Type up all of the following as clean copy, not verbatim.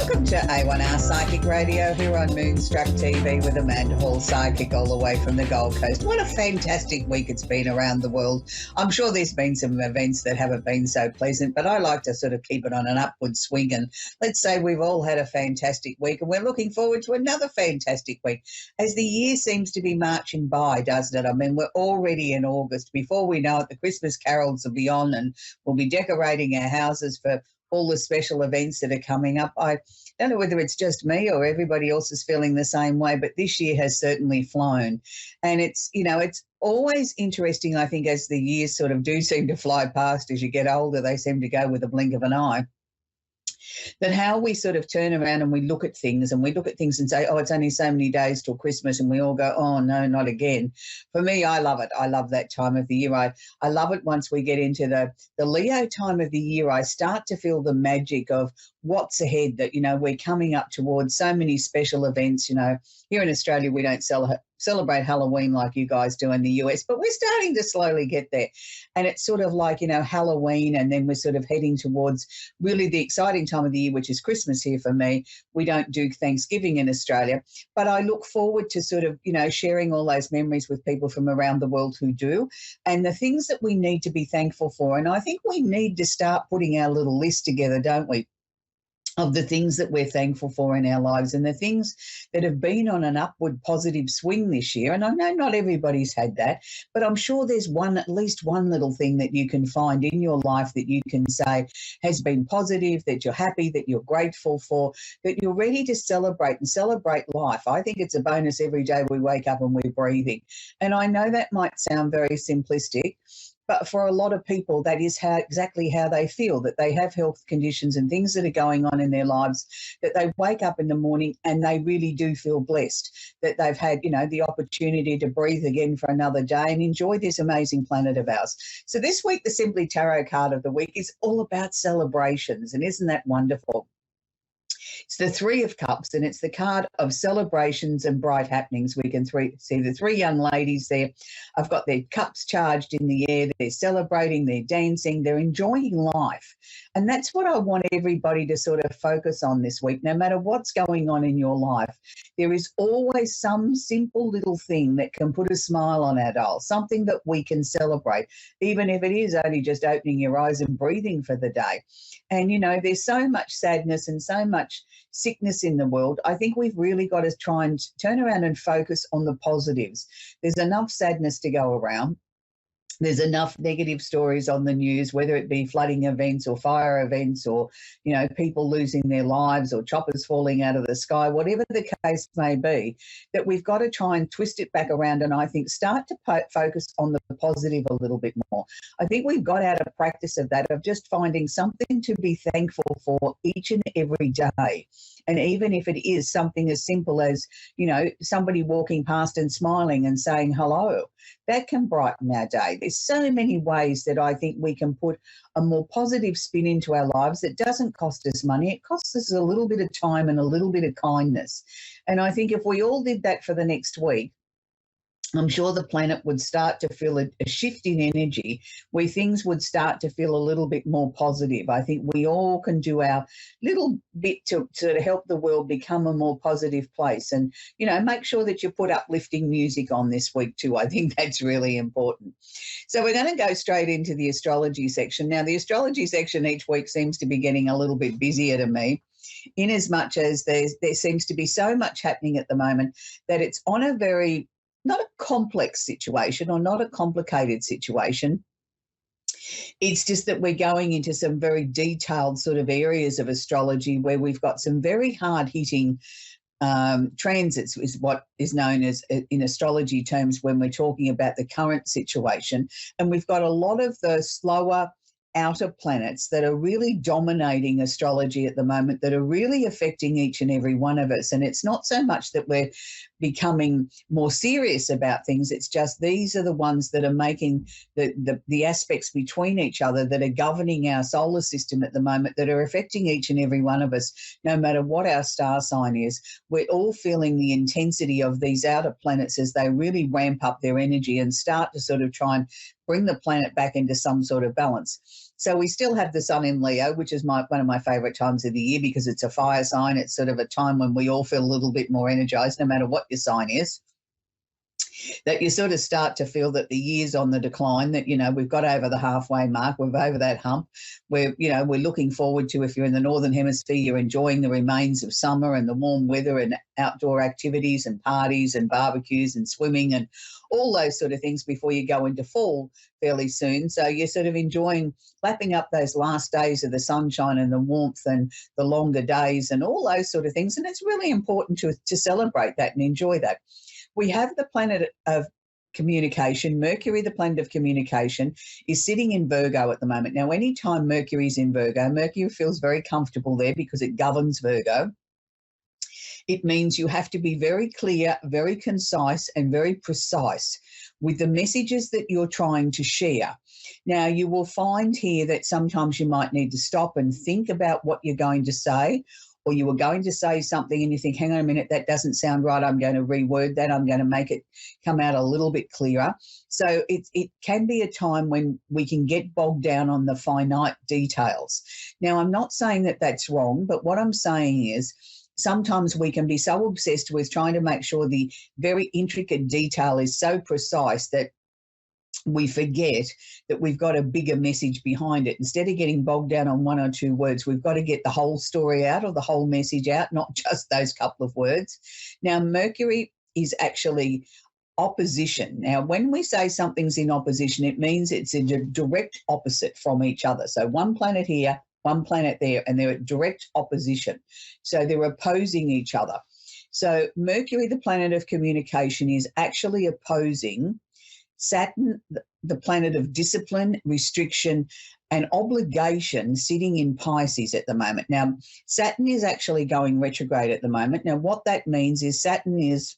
Welcome to A1R Psychic Radio here on Moonstruck TV with Amanda Hall, psychic all the way from the Gold Coast. What a fantastic week it's been around the world. I'm sure there's been some events that haven't been so pleasant, but I like to sort of keep it on an upward swing, and let's say we've all had a fantastic week and we're looking forward to another fantastic week as the year seems to be marching by, doesn't it? I mean, we're already in August. Before we know it, the Christmas carols will be on and we'll be decorating our houses for all the special events that are coming up. I don't know whether it's just me or everybody else is feeling the same way, but this year has certainly flown. And it's always interesting, I think, as the years sort of do seem to fly past as you get older, they seem to go with a blink of an eye. That how we sort of turn around and we look at things and say, oh, it's only so many days till Christmas, and we all go, oh, no, not again. For me, I love it. I love that time of the year. I love it once we get into the Leo time of the year. I start to feel the magic of what's ahead, that, we're coming up towards so many special events. Here in Australia, we don't celebrate Halloween like you guys do in the US, but we're starting to slowly get there. And it's sort of like, Halloween, and then we're sort of heading towards really the exciting time of the year, which is Christmas here for me. We don't do Thanksgiving in Australia, but I look forward to sort of, sharing all those memories with people from around the world who do, and the things that we need to be thankful for. And I think we need to start putting our little list together, don't we, of the things that we're thankful for in our lives and the things that have been on an upward positive swing this year. And I know not everybody's had that, but I'm sure there's at least one little thing that you can find in your life that you can say has been positive, that you're happy, that you're grateful for, that you're ready to celebrate life. I think it's a bonus every day we wake up and we're breathing. And I know that might sound very simplistic, but for a lot of people, that is exactly how they feel, that they have health conditions and things that are going on in their lives, that they wake up in the morning and they really do feel blessed, that they've had, the opportunity to breathe again for another day and enjoy this amazing planet of ours. So this week, the Simply Tarot card of the week is all about celebrations. And isn't that wonderful? It's the Three of Cups, and it's the card of celebrations and bright happenings. We can see the three young ladies there. I've got their cups charged in the air. They're celebrating, they're dancing, they're enjoying life. And that's what I want everybody to sort of focus on this week. No matter what's going on in your life, there is always some simple little thing that can put a smile on our doll, something that we can celebrate, even if it is only just opening your eyes and breathing for the day. And, there's so much sadness and so much sickness in the world. I think we've really got to try and turn around and focus on the positives. There's enough sadness to go around. There's enough negative stories on the news, whether it be flooding events or fire events or, people losing their lives or choppers falling out of the sky, whatever the case may be, that we've got to try and twist it back around and I think start to focus on the positive a little bit more. I think we've got out of practice of that, of just finding something to be thankful for each and every day. And even if it is something as simple as, somebody walking past and smiling and saying hello, that can brighten our day. There's so many ways that I think we can put a more positive spin into our lives that doesn't cost us money. It costs us a little bit of time and a little bit of kindness. And I think if we all did that for the next week, I'm sure the planet would start to feel a shift in energy where things would start to feel a little bit more positive. I think we all can do our little bit to sort of help the world become a more positive place. And, make sure that you put uplifting music on this week too. I think that's really important. So we're going to go straight into the astrology section. Now, the astrology section each week seems to be getting a little bit busier to me, in as much as there seems to be so much happening at the moment that it's on a very not a complex situation or not a complicated situation. It's just that we're going into some very detailed sort of areas of astrology where we've got some very hard-hitting transits, is what is known as in astrology terms when we're talking about the current situation. And we've got a lot of the slower outer planets that are really dominating astrology at the moment, that are really affecting each and every one of us. And it's not so much that we're becoming more serious about things, it's just these are the ones that are making the aspects between each other that are governing our solar system at the moment, that are affecting each and every one of us, no matter what our star sign is. We're all feeling the intensity of these outer planets as they really ramp up their energy and start to sort of try and bring the planet back into some sort of balance. So we still have the sun in Leo, which is one of my favourite times of the year because it's a fire sign. It's sort of a time when we all feel a little bit more energised, no matter what your sign is. That you sort of start to feel that the year's on the decline, that, we've got over the halfway mark, we're over that hump. We're looking forward to, if you're in the Northern Hemisphere, you're enjoying the remains of summer and the warm weather and outdoor activities and parties and barbecues and swimming and all those sort of things before you go into fall fairly soon. So you're sort of enjoying lapping up those last days of the sunshine and the warmth and the longer days and all those sort of things. And it's really important to celebrate that and enjoy that. We have the planet of communication. Mercury, the planet of communication, is sitting in Virgo at the moment. Now, anytime Mercury is in Virgo, Mercury feels very comfortable there because it governs Virgo. It means you have to be very clear, very concise, and very precise with the messages that you're trying to share. Now, you will find here that sometimes you might need to stop and think about what you're going to say, or you were going to say something and you think, hang on a minute, that doesn't sound right. I'm going to reword that. I'm going to make it come out a little bit clearer. So it can be a time when we can get bogged down on the finite details. Now, I'm not saying that that's wrong, but what I'm saying is sometimes we can be so obsessed with trying to make sure the very intricate detail is so precise that we forget that we've got a bigger message behind it. Instead of getting bogged down on one or two words, we've got to get the whole story out or the whole message out, not just those couple of words. Now, Mercury is actually opposition. Now, when we say something's in opposition, it means it's a direct opposite from each other. So one planet here, one planet there, and they're at direct opposition. So they're opposing each other. So Mercury, the planet of communication, is actually opposing Saturn, the planet of discipline, restriction, and obligation, sitting in Pisces at the moment. Now, Saturn is actually going retrograde at the moment. Now, what that means is Saturn is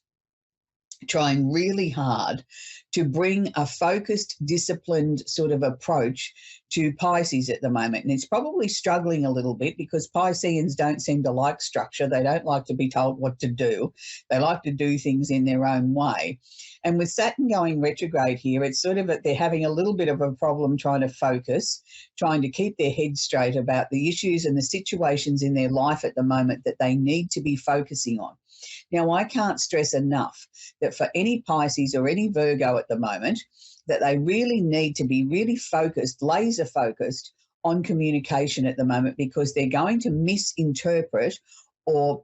trying really hard to bring a focused, disciplined sort of approach to Pisces at the moment. And it's probably struggling a little bit because Pisceans don't seem to like structure. They don't like to be told what to do. They like to do things in their own way. And with Saturn going retrograde here, it's sort of they're having a little bit of a problem trying to focus, trying to keep their head straight about the issues and the situations in their life at the moment that they need to be focusing on. Now, I can't stress enough that for any Pisces or any Virgo at the moment, that they really need to be really focused, laser focused on communication at the moment, because they're going to misinterpret or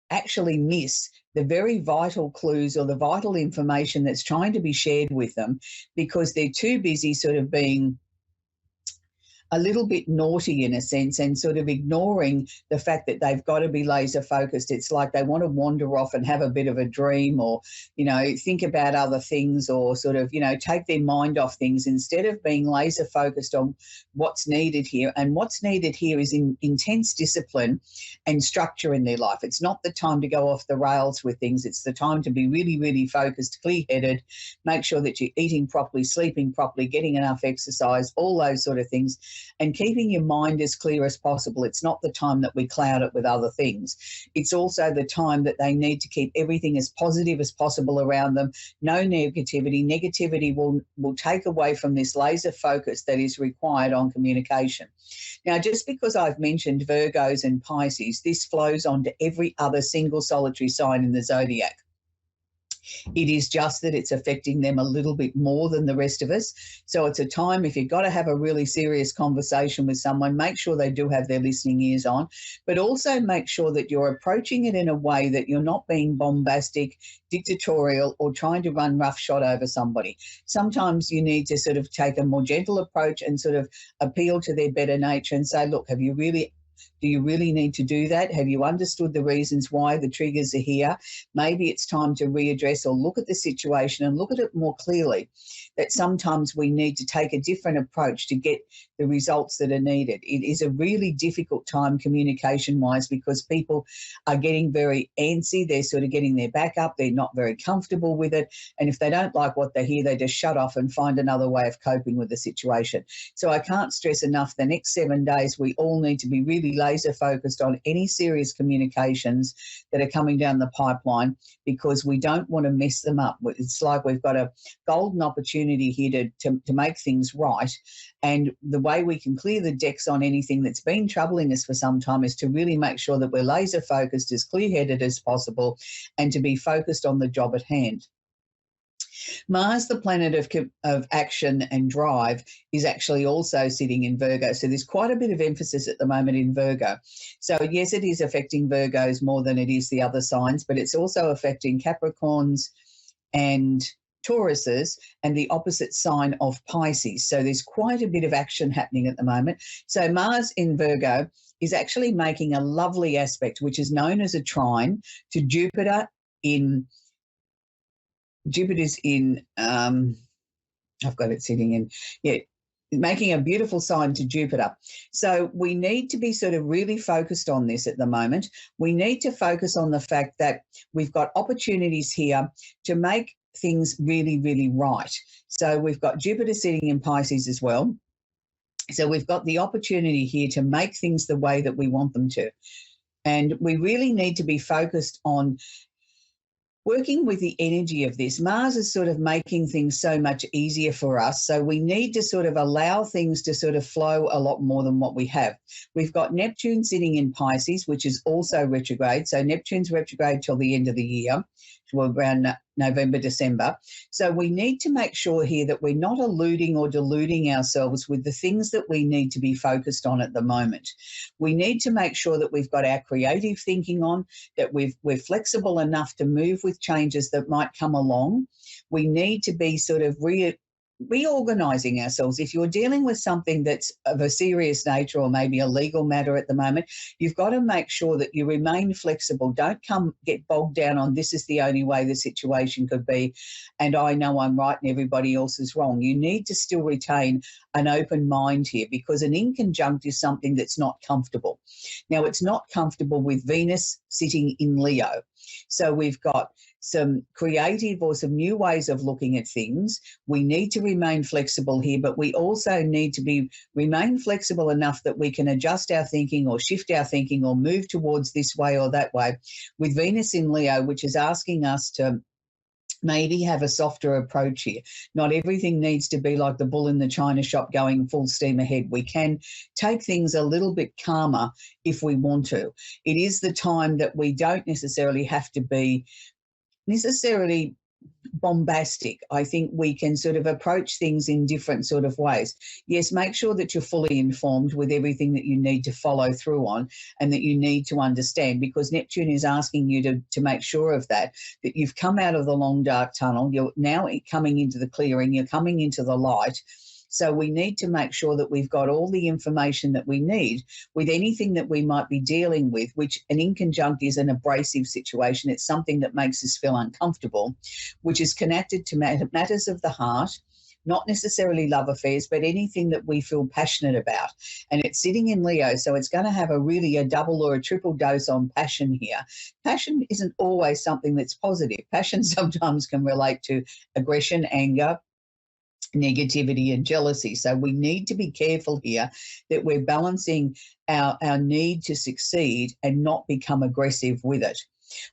actually miss the very vital clues or the vital information that's trying to be shared with them because they're too busy sort of being a little bit naughty in a sense and sort of ignoring the fact that they've got to be laser focused. It's like they want to wander off and have a bit of a dream or, think about other things or sort of, take their mind off things instead of being laser focused on what's needed here. And what's needed here is intense discipline and structure in their life. It's not the time to go off the rails with things. It's the time to be really, really focused, clear-headed, make sure that you're eating properly, sleeping properly, getting enough exercise, all those sort of things, and keeping your mind as clear as possible. It's not the time that we cloud it with other things. It's also the time that they need to keep everything as positive as possible around them. No negativity. Negativity will take away from this laser focus that is required on communication. Now, just because I've mentioned Virgos and Pisces, this flows on to every other single solitary sign in the zodiac. It is just that it's affecting them a little bit more than the rest of us. So it's a time, if you've got to have a really serious conversation with someone, make sure they do have their listening ears on, but also make sure that you're approaching it in a way that you're not being bombastic, dictatorial, or trying to run roughshod over somebody. Sometimes you need to sort of take a more gentle approach and sort of appeal to their better nature and say, look, do you really need to do that? Have you understood the reasons why the triggers are here? Maybe it's time to readdress or look at the situation and look at it more clearly, that sometimes we need to take a different approach to get the results that are needed. It is a really difficult time communication-wise because people are getting very antsy. They're sort of getting their back up. They're not very comfortable with it. And if they don't like what they hear, they just shut off and find another way of coping with the situation. So I can't stress enough, the next 7 days, we all need to be really laser focused on any serious communications that are coming down the pipeline, because we don't want to mess them up. It's like we've got a golden opportunity here to make things right. And the way we can clear the decks on anything that's been troubling us for some time is to really make sure that we're laser focused, as clear-headed as possible, and to be focused on the job at hand. Mars, the planet of action and drive, is actually also sitting in Virgo. So there's quite a bit of emphasis at the moment in Virgo. So yes, it is affecting Virgos more than it is the other signs, but it's also affecting Capricorns and Tauruses and the opposite sign of Pisces. So there's quite a bit of action happening at the moment. So Mars in Virgo is actually making a lovely aspect, which is known as a trine, to Jupiter's in, I've got it sitting in, making a beautiful sign to Jupiter. So we need to be sort of really focused on this at the moment. We need to focus on the fact that we've got opportunities here to make things really, really right. So we've got Jupiter sitting in Pisces as well. So we've got the opportunity here to make things the way that we want them to. And we really need to be focused on working with the energy of this. Mars is sort of making things so much easier for us. So we need to sort of allow things to sort of flow a lot more than what we have. We've got Neptune sitting in Pisces, which is also retrograde. So Neptune's retrograde till the end of the year, well, around November, December. So we need to make sure here that we're not eluding or deluding ourselves with the things that we need to be focused on at the moment. We need to make sure that we've got our creative thinking on, that we're flexible enough to move with changes that might come along. We need to be sort of reorganising ourselves. If you're dealing with something that's of a serious nature or maybe a legal matter at the moment, you've got to make sure that you remain flexible. Don't get bogged down on this is the only way the situation could be and I know I'm right and everybody else is wrong. You need to still retain an open mind here, because an inconjunct is something that's not comfortable. Now, it's not comfortable with Venus sitting in Leo. So we've got some creative or some new ways of looking at things. We need to remain flexible here, but we also need to remain flexible enough that we can adjust our thinking or shift our thinking or move towards this way or that way. With Venus in Leo, which is asking us to maybe have a softer approach here. Not everything needs to be like the bull in the china shop going full steam ahead. We can take things a little bit calmer if we want to. It is the time that we don't necessarily have to be necessarily bombastic. I think we can sort of approach things in different sort of ways. Yes, make sure that you're fully informed with everything that you need to follow through on and that you need to understand, because Neptune is asking you to make sure of that you've come out of the long dark tunnel. You're now coming into the clearing. You're coming into the light. So we need to make sure that we've got all the information that we need with anything that we might be dealing with, which an inconjunct is an abrasive situation. It's something that makes us feel uncomfortable, which is connected to matters of the heart, not necessarily love affairs, but anything that we feel passionate about. And it's sitting in Leo, so it's going to have a double or a triple dose on passion here. Passion isn't always something that's positive. Passion sometimes can relate to aggression, anger, negativity and jealousy. So we need to be careful here that we're balancing our need to succeed and not become aggressive with it.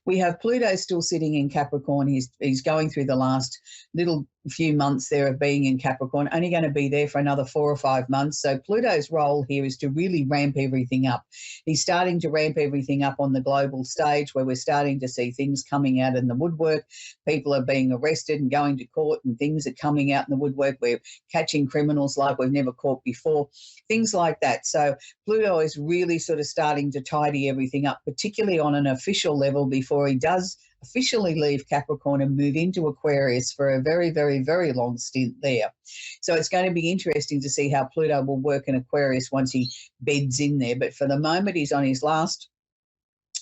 We have Pluto still sitting in Capricorn. He's going through the last little few months there of being in Capricorn, only going to be there for another 4 or 5 months. So Pluto's role here is to really ramp everything up. He's starting to ramp everything up on the global stage, where we're starting to see things coming out in the woodwork. People are being arrested and going to court, and things are coming out in the woodwork. We're catching criminals like we've never caught before, things like that. So Pluto is really sort of starting to tidy everything up, particularly on an official level, before he does officially leave Capricorn and move into Aquarius for a very, very, very long stint there. So it's going to be interesting to see how Pluto will work in Aquarius once he beds in there. But for the moment, he's on his last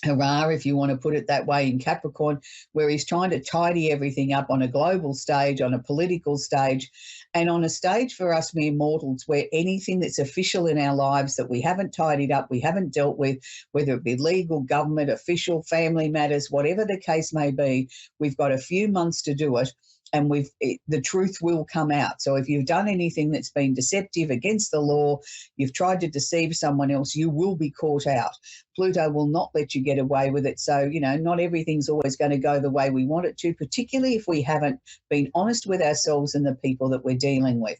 hurrah, if you want to put it that way, in Capricorn, where he's trying to tidy everything up on a global stage, on a political stage, and on a stage for us mere mortals, where anything that's official in our lives that we haven't tidied up, we haven't dealt with, whether it be legal, government, official, family matters, whatever the case may be, we've got a few months to do it. and the truth will come out. So if you've done anything that's been deceptive, against the law, you've tried to deceive someone else, you will be caught out. Pluto will not let you get away with it. So, not everything's always going to go the way we want it to, particularly if we haven't been honest with ourselves and the people that we're dealing with.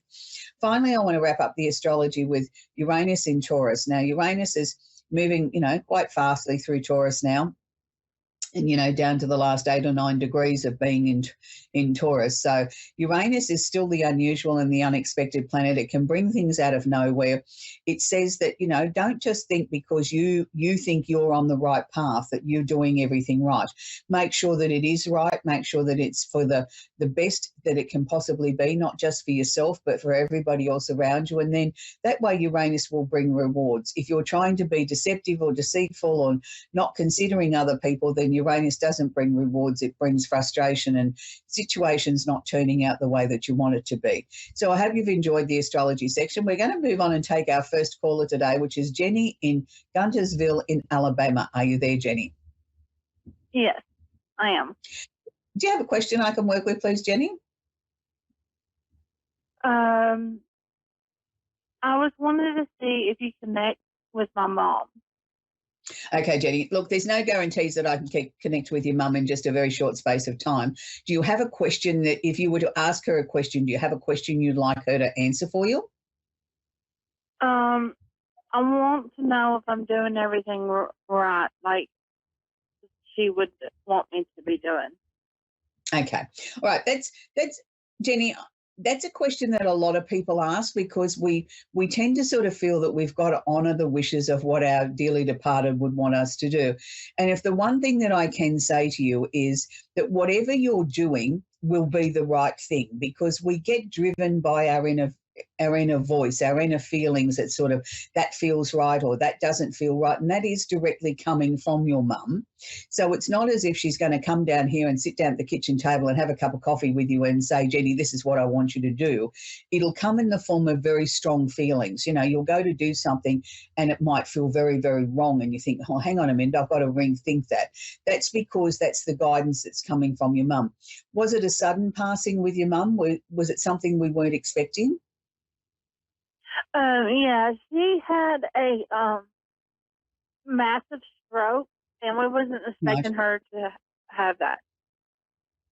Finally, I want to wrap up the astrology with Uranus in Taurus. Now, Uranus is moving, quite fastly through Taurus now, and, down to the last 8 or 9 degrees of being in Taurus. So Uranus is still the unusual and the unexpected planet. It can bring things out of nowhere. It says that, don't just think because you think you're on the right path that you're doing everything right. Make sure that it is right. Make sure that it's for the best that it can possibly be, not just for yourself, but for everybody else around you. And then that way Uranus will bring rewards. If you're trying to be deceptive or deceitful or not considering other people, then Uranus doesn't bring rewards. It brings frustration and situations not turning out the way that you want it to be. So I hope you've enjoyed the astrology section. We're going to move on and take our first caller today, which is Jenny in Guntersville in Alabama. Are you there, Jenny? Yes, I am. Do you have a question I can work with, please, Jenny? I was wanting to see if you connect with my mom. Okay, Jenny. Look, there's no guarantees that I can connect with your mum in just a very short space of time. Do you have a question that if you were to ask her a question, do you have a question you'd like her to answer for you? I want to know if I'm doing everything right, like she would want me to be doing. Okay. All right. That's Jenny. That's a question that a lot of people ask because we tend to sort of feel that we've got to honour the wishes of what our dearly departed would want us to do. And if the one thing that I can say to you is that whatever you're doing will be the right thing, because we get driven by our inner voice, our inner feelings that sort of that feels right or that doesn't feel right. And that is directly coming from your mum. So it's not as if she's going to come down here and sit down at the kitchen table and have a cup of coffee with you and say, Jenny, this is what I want you to do. It'll come in the form of very strong feelings. You'll go to do something and it might feel very, very wrong. And you think, oh, hang on a minute, I've got to rethink that. That's because that's the guidance that's coming from your mum. Was it a sudden passing with your mum? Was it something we weren't expecting? Yeah, she had a massive stroke, and we wasn't expecting her to have that.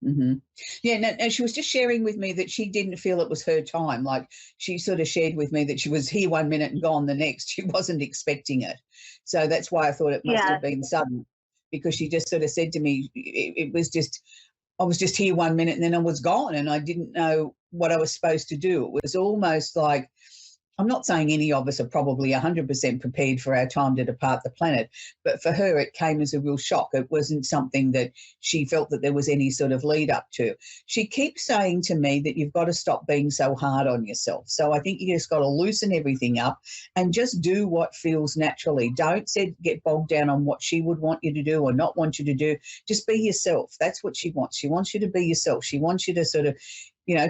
Mm-hmm. Yeah, no, she was just sharing with me that she didn't feel it was her time. Like she sort of shared with me that she was here one minute and gone the next. She wasn't expecting it. So that's why I thought it must have been sudden, because she just sort of said to me, it was just, I was just here one minute and then I was gone and I didn't know what I was supposed to do. It was almost like, I'm not saying any of us are probably 100% prepared for our time to depart the planet, but for her it came as a real shock. It wasn't something that she felt that there was any sort of lead up to. She keeps saying to me that you've got to stop being so hard on yourself. So I think you just got to loosen everything up and just do what feels naturally. Don't get bogged down on what she would want you to do or not want you to do. Just be yourself. That's what she wants. She wants you to be yourself. She wants you to sort of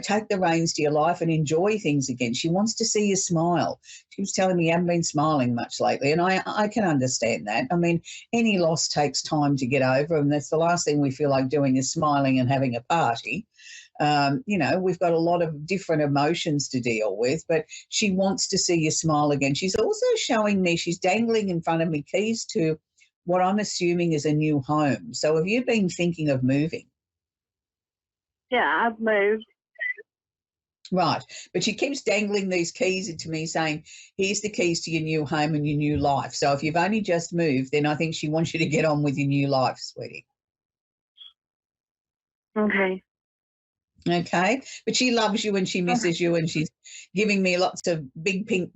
take the reins to your life and enjoy things again. She wants to see you smile. She was telling me you haven't been smiling much lately, and I can understand that. I mean, any loss takes time to get over, and that's the last thing we feel like doing is smiling and having a party. We've got a lot of different emotions to deal with, but she wants to see you smile again. She's also showing me, she's dangling in front of me keys to what I'm assuming is a new home. So have you been thinking of moving? Yeah, I've moved. Right. But she keeps dangling these keys into me saying, here's the keys to your new home and your new life. So if you've only just moved, then I think she wants you to get on with your new life, sweetie. Okay. Okay. But she loves you and she misses you, and she's giving me lots of big pink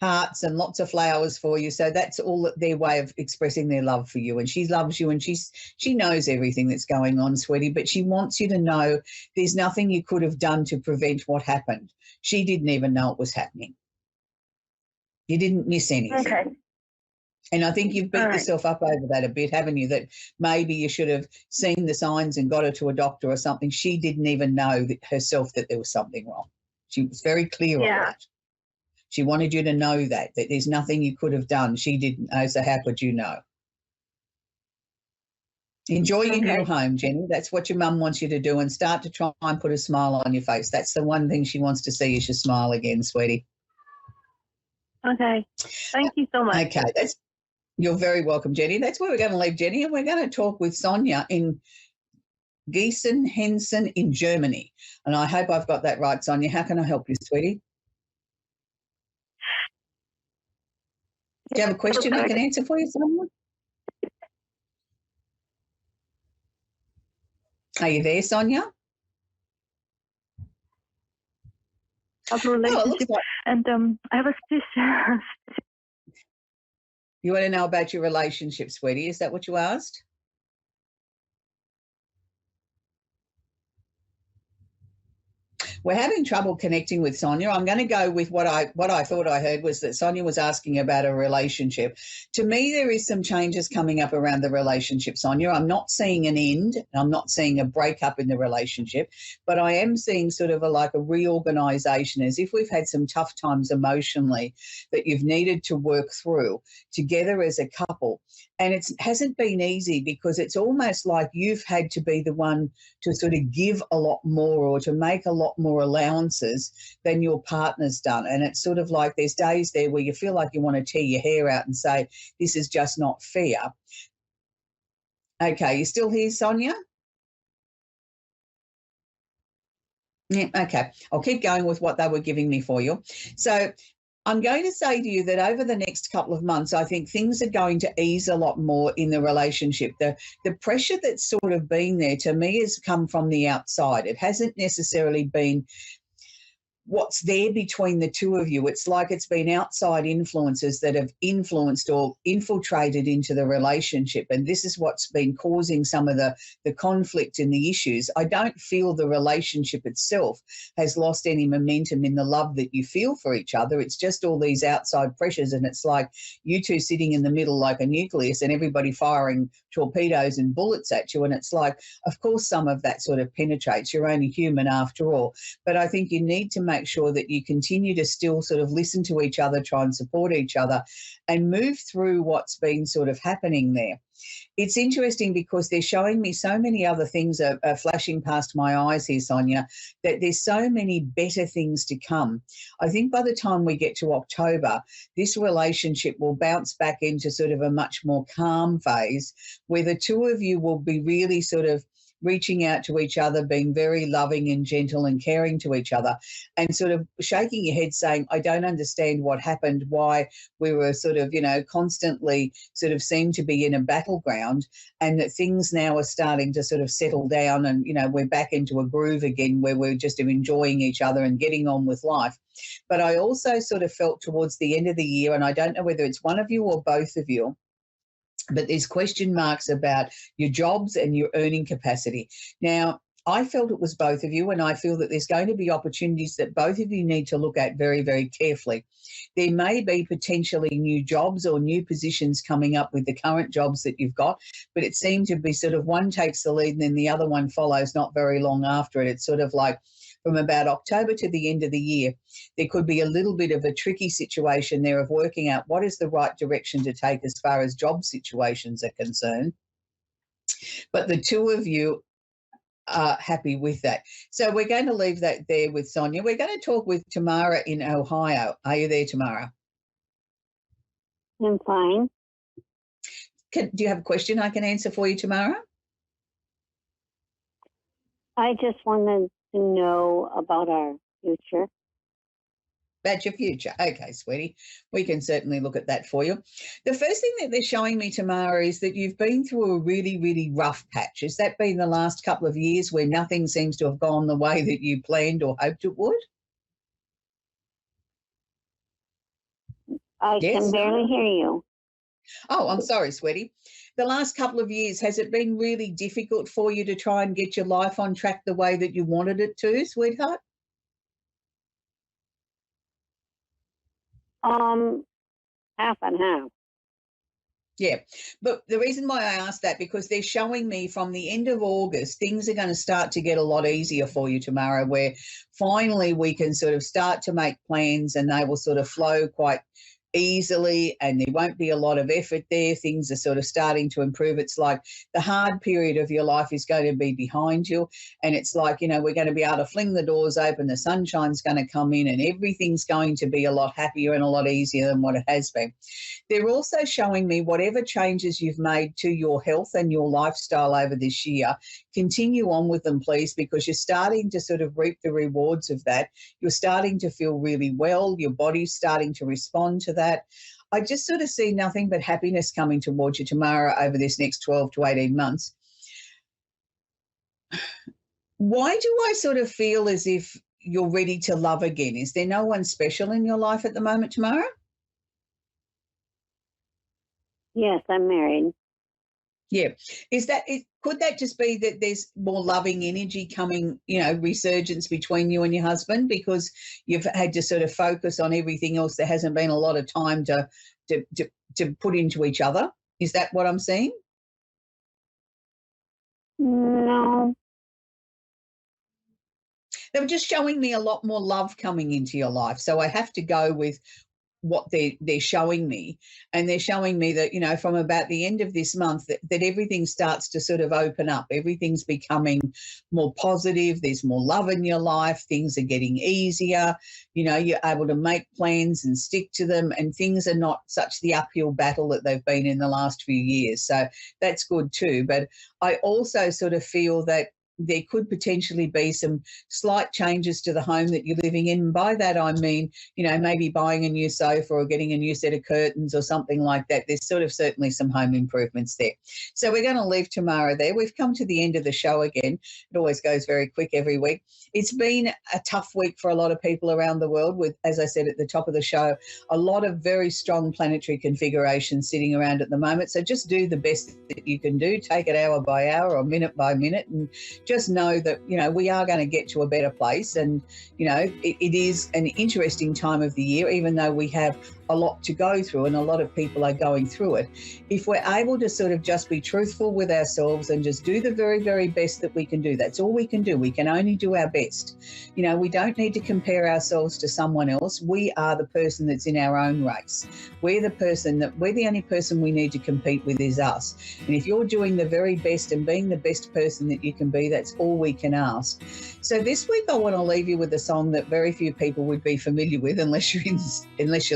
hearts and lots of flowers for you. So that's all their way of expressing their love for you. And she loves you and she knows everything that's going on, sweetie, but she wants you to know there's nothing you could have done to prevent what happened. She didn't even know it was happening. You didn't miss anything. Okay. And I think you've beat yourself up over that a bit, haven't you? That maybe you should have seen the signs and got her to a doctor or something. She didn't even know herself that there was something wrong. She was very clear on that. She wanted you to know that there's nothing you could have done. She didn't know, so how could you know? Enjoy your new Okay. home, Jenny. That's what your mum wants you to do, and start to try and put a smile on your face. That's the one thing she wants to see is your smile again, sweetie. Okay. Thank you so much. Okay, you're very welcome, Jenny. That's where we're going to leave Jenny, and we're going to talk with Sonia in Gießen, Hensen in Germany. And I hope I've got that right, Sonia. How can I help you, sweetie? Do you have a question I can answer for you, Sonia? Are you there, Sonia? Of Oh, it looks relationship, like and I have a sister. you want to know about your relationship, sweetie. Is that what you asked? We're having trouble connecting with Sonia. I'm going to go with what I thought I heard was that Sonia was asking about a relationship. To me, there is some changes coming up around the relationship, Sonia. I'm not seeing an end. I'm not seeing a breakup in the relationship, but I am seeing sort of like a reorganisation, as if we've had some tough times emotionally that you've needed to work through together as a couple. And it hasn't been easy because it's almost like you've had to be the one to sort of give a lot more or to make a lot more allowances than your partner's done. And it's sort of like there's days there where you feel like you want to tear your hair out and say, this is just not fair. Okay, you still here, Sonia? Yeah, okay. I'll keep going with what they were giving me for you. So I'm going to say to you that over the next couple of months, I think things are going to ease a lot more in the relationship. The pressure that's sort of been there to me has come from the outside. It hasn't necessarily been what's there between the two of you. It's like it's been outside influences that have influenced or infiltrated into the relationship. And this is what's been causing some of the conflict and the issues. I don't feel the relationship itself has lost any momentum in the love that you feel for each other. It's just all these outside pressures. And it's like you two sitting in the middle like a nucleus and everybody firing torpedoes and bullets at you. And it's like, of course, some of that sort of penetrates. You're only human after all. But I think you need to make sure that you continue to still sort of listen to each other, try and support each other and move through what's been sort of happening there. It's interesting because they're showing me so many other things are flashing past my eyes here, Sonia, that there's so many better things to come. I think by the time we get to October, this relationship will bounce back into sort of a much more calm phase where the two of you will be really sort of reaching out to each other, being very loving and gentle and caring to each other, and sort of shaking your head saying, I don't understand what happened, why we were sort of, constantly sort of seem to be in a battleground, and that things now are starting to sort of settle down and, we're back into a groove again where we're just enjoying each other and getting on with life. But I also sort of felt towards the end of the year, and I don't know whether it's one of you or both of you, but there's question marks about your jobs and your earning capacity. Now, I felt it was both of you, and I feel that there's going to be opportunities that both of you need to look at very, very carefully. There may be potentially new jobs or new positions coming up with the current jobs that you've got, but it seemed to be sort of one takes the lead and then the other one follows not very long after it. It's sort of like from about October to the end of the year, there could be a little bit of a tricky situation there of working out what is the right direction to take as far as job situations are concerned. But the two of you are happy with that. So we're going to leave that there with Sonia. We're going to talk with Tamara in Ohio. Are you there, Tamara? I'm fine. Do you have a question I can answer for you, Tamara? I just wanted to know about our future. About your future. Okay, sweetie. We can certainly look at that for you. The first thing that they're showing me, Tamara, is that you've been through a really, really rough patch. Has that been the last couple of years where nothing seems to have gone the way that you planned or hoped it would? I can barely hear you. Oh, I'm sorry, sweetie. The last couple of years, has it been really difficult for you to try and get your life on track the way that you wanted it to, sweetheart? Half and half. Yeah, but the reason why I asked that, because they're showing me from the end of August, things are going to start to get a lot easier for you, Tamara, where finally we can sort of start to make plans and they will sort of flow quite easily, and there won't be a lot of effort there. Things are sort of starting to improve. It's like the hard period of your life is going to be behind you, and it's like, we're going to be able to fling the doors open, the sunshine's going to come in, and everything's going to be a lot happier and a lot easier than what it has been. They're also showing me whatever changes you've made to your health and your lifestyle over this year, continue on with them, please, because you're starting to sort of reap the rewards of that. You're starting to feel really well. Your body's starting to respond to that. I just sort of see nothing but happiness coming towards you, Tamara, over this next 12 to 18 months. Why do I sort of feel as if you're ready to love again? Is there no one special in your life at the moment, Tamara? Yes, I'm married. Yeah. Could that just be that there's more loving energy coming, resurgence between you and your husband, because you've had to sort of focus on everything else? There hasn't been a lot of time to put into each other. Is that what I'm seeing? No. They were just showing me a lot more love coming into your life. So I have to go with what they're showing me. And they're showing me that, from about the end of this month, that everything starts to sort of open up. Everything's becoming more positive. There's more love in your life. Things are getting easier. You're able to make plans and stick to them, and things are not such the uphill battle that they've been in the last few years. So that's good too. But I also sort of feel that there could potentially be some slight changes to the home that you're living in. And by that, I mean, maybe buying a new sofa or getting a new set of curtains or something like that. There's sort of certainly some home improvements there. So we're going to leave Tamara there. We've come to the end of the show again. It always goes very quick every week. It's been a tough week for a lot of people around the world with, as I said at the top of the show, a lot of very strong planetary configurations sitting around at the moment. So just do the best that you can do. Take it hour by hour or minute by minute, and just know that, we are going to get to a better place. And, it is an interesting time of the year, even though we have a lot to go through and a lot of people are going through it. If we're able to sort of just be truthful with ourselves and just do the very, very best that we can do, that's all we can do. We can only do our best. We don't need to compare ourselves to someone else. We are the person that's in our own race. We're the only person we need to compete with is us. And if you're doing the very best and being the best person that you can be, that's all we can ask. So this week I want to leave you with a song that very few people would be familiar with unless you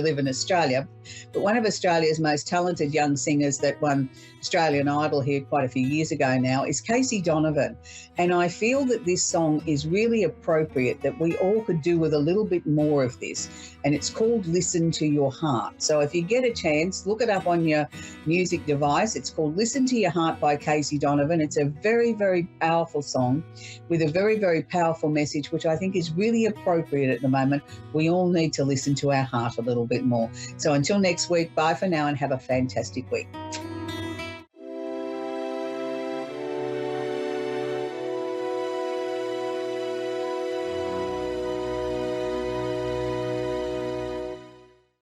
live in Australia. But one of Australia's most talented young singers that won Australian Idol here quite a few years ago now is Casey Donovan. And I feel that this song is really appropriate, that we all could do with a little bit more of this. And it's called Listen to Your Heart. So if you get a chance, look it up on your music device. It's called Listen to Your Heart by Casey Donovan. It's a very, very powerful song with a very, very powerful message, which I think is really appropriate at the moment. We all need to listen to our heart a little bit more. So until next week, bye for now and have a fantastic week.